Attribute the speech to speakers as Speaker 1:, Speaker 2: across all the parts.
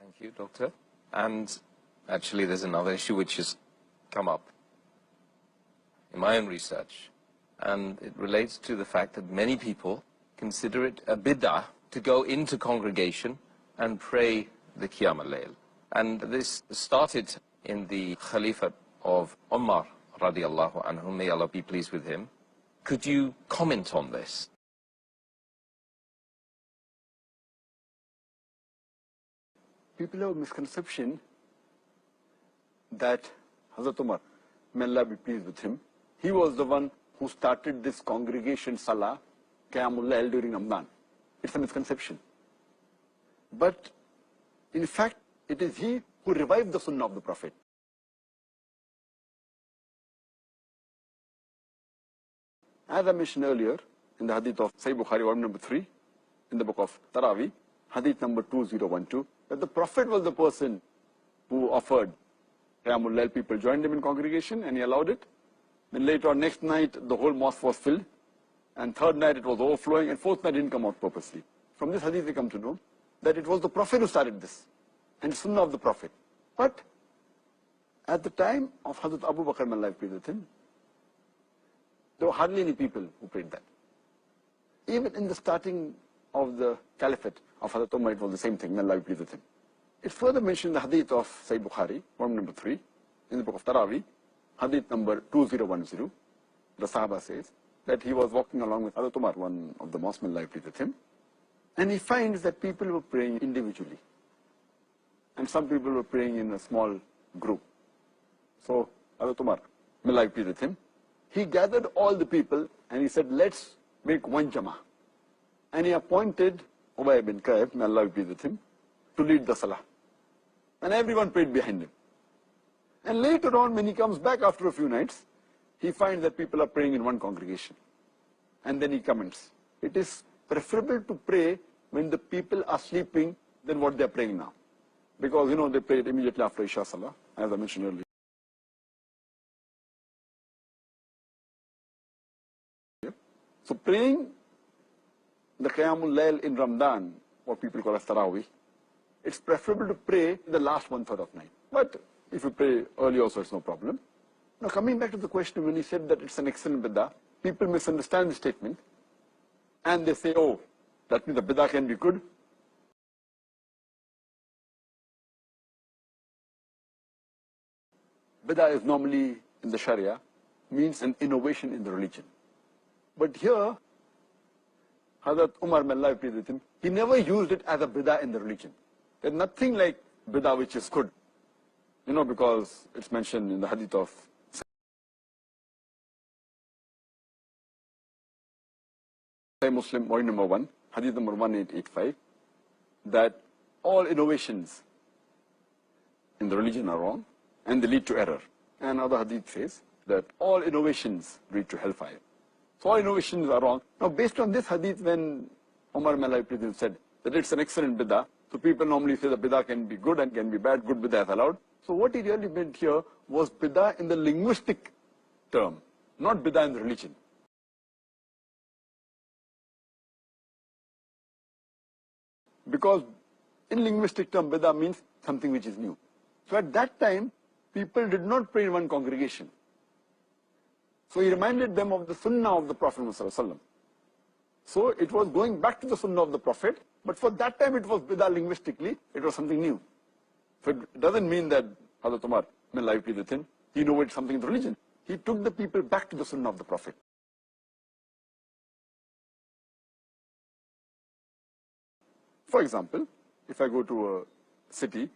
Speaker 1: Thank you, Doctor. And actually, there's another issue which has come up in my own research, and it relates to the fact that many people consider it a bid'ah to go into congregation and pray the Qiyam al-Layl. And this started in the Khalifa of Umar, radiallahu anhu, may Allah be pleased with him. Could you comment on this?
Speaker 2: People have a misconception that Hazrat Umar, may Allah be pleased with him, he was the one who started this congregation Salah, Qiyamul Layl during Ramadan. It's a misconception. But in fact, it is he who revived the Sunnah of the Prophet. As I mentioned earlier, in the hadith of Sahih Bukhari, volume number 3, in the book of Taraweeh, hadith number 2012, that the Prophet was the person who offered Qiyamul Layl. People joined him in congregation and he allowed it. Then later on, next night, the whole mosque was filled. And third night, it was overflowing. And fourth night, didn't come out purposely. From this hadith, we come to know that it was the Prophet who started this. And the Sunnah of the Prophet. But at the time of Hazrat Abu Bakr, may Allah be pleased with him, there were hardly any people who prayed that. Even in the starting of the caliphate of Hazrat Umar, it was the same thing, may Allah be pleased with him. It's further mentioned in the hadith of Sahih Bukhari, volume number 3, in the book of Taraweeh, hadith number 2010. The Sahaba says that he was walking along with Hazrat Umar, one of the mosques, may Allah be pleased with him, and he finds that people were praying individually. And some people were praying in a small group. So Hazrat Umar, may Allah be pleased with him, he gathered all the people and he said, let's make one Jama'ah. And he appointed Ubay ibn Ka'b, may Allah be pleased with him, to lead the Salah. And everyone prayed behind him. And later on, when he comes back after a few nights, he finds that people are praying in one congregation. And then he comments, it is preferable to pray when the people are sleeping than what they are praying now. Because, you know, they prayed immediately after Isha Salah, as I mentioned earlier. So praying the Qiyamul Layl in Ramadan, what people call as Taraweeh, it's preferable to pray the last 1/3 of night. But if you pray early also, it's no problem. Now coming back to the question, when he said that it's an excellent bid'ah, people misunderstand the statement and they say, oh, that means the bid'ah can be good. Bid'ah is normally in the Sharia, means an innovation in the religion. But here, Hazrat Umar, may Allah be pleased with him, he never used it as a bid'ah in the religion. There's nothing like bid'ah which is good. You know, because it's mentioned in the hadith of Sahih Muslim, volume number 1, hadith number 1885, that all innovations in the religion are wrong and they lead to error. And other hadith says that all innovations lead to hellfire. So all innovations are wrong. Now based on this hadith, when Umar, may Allah be pleased with him, said that it's an excellent bid'ah, so people normally say the bid'ah can be good and can be bad, good bid'ah is allowed. So what he really meant here was bid'ah in the linguistic term, not bid'ah in the religion. Because in linguistic term, bid'ah means something which is new. So at that time, people did not pray in one congregation. So he reminded them of the Sunnah of the Prophet ﷺ. So it was going back to the Sunnah of the Prophet, but for that time it was bid'ah linguistically, it was something new. So it doesn't mean that Hazrat Umar, may Allah be pleased with him, he innovated something in the religion. He took the people back to the Sunnah of the Prophet. For example, if I go to a city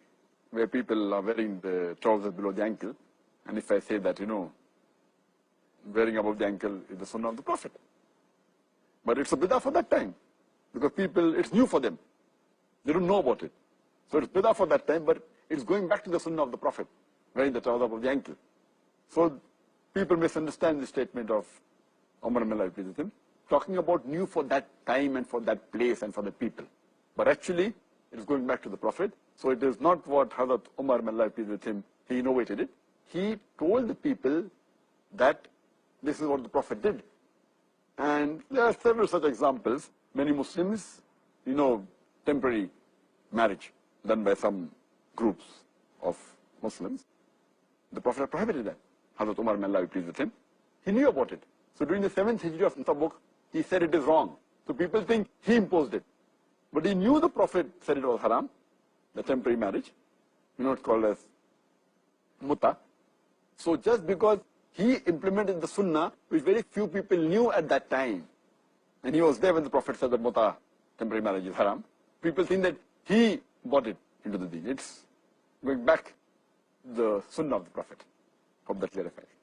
Speaker 2: where people are wearing the trousers below the ankle, and if I say that, you know, wearing above the ankle is the Sunnah of the Prophet. But it's a bid'ah for that time, because people, it's new for them. They don't know about it. So it's bid'ah for that time, but it's going back to the Sunnah of the Prophet, wearing the trouser above the ankle. So people misunderstand the statement of Umar, may Allah be pleased with him, talking about new for that time and for that place and for the people. But actually, it is going back to the Prophet. So it is not what Hazrat Umar, may Allah be pleased with him, he innovated it. He told the people that this is what the Prophet did. And there are several such examples. Many Muslims, you know, temporary marriage done by some groups of Muslims. The Prophet prohibited that. Hazrat Umar, may Allah be pleased with him, he knew about it. So during the 7th Hijri of Tabuk, he said it is wrong. So people think he imposed it. But he knew the Prophet said it was haram, the temporary marriage, it's called as muta. So just because he implemented the sunnah, which very few people knew at that time, and he was there when the Prophet said that muta, temporary marriage, is haram, people think that he brought it into the deen. It's going back the sunnah of the Prophet. Hope that clarifies.